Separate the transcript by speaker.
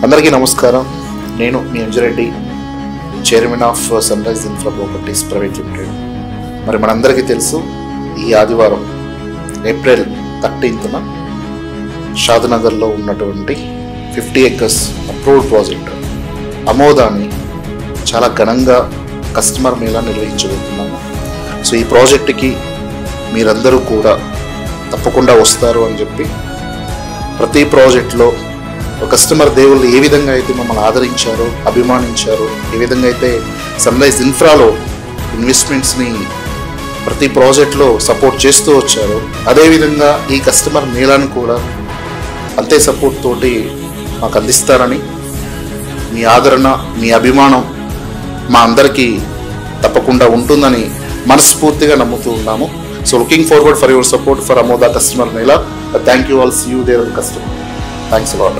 Speaker 1: అందరికీ నమస్కారం. నేను మీ Anjireddy, chairman of Sunrise Infra Properties Private Limited. మరి మనందరికీ తెలుసు, ఈ ఆదివారం ఏప్రిల్ 13న షాద్నగర్లో ఉన్నటువంటి 50 acres అప్రూవ్డ్ ప్రాజెక్ట్ అమోదాన్ని చాలా ఘనంగా కస్టమర్ మేళా నిర్వహించబోతున్నాము. సో ఈ ప్రాజెక్టుకి మీరందరూ కూడా తప్పకుండా వస్తారు అని చెప్పి, ప్రతి ప్రాజెక్ట్లో కస్టమర్ దేవుళ్ళు ఏ విధంగా అయితే మమ్మల్ని ఆదరించారో, అభిమానించారో, ఏ విధంగా అయితే సన్ రైజ్ ఇన్ఫ్రాలో ఇన్వెస్ట్మెంట్స్ని ప్రతి ప్రాజెక్ట్లో సపోర్ట్ చేస్తూ వచ్చారో, అదేవిధంగా ఈ కస్టమర్ మేళాను కూడా అంతే సపోర్ట్ తోటి మాకు అందిస్తారని, మీ ఆదరణ, మీ అభిమానం మా అందరికీ తప్పకుండా ఉంటుందని మనస్ఫూర్తిగా నమ్ముతూ ఉన్నాము. So looking forward for your support for Amoda customer mela. Thank you all. See you there customer. Thanks allot.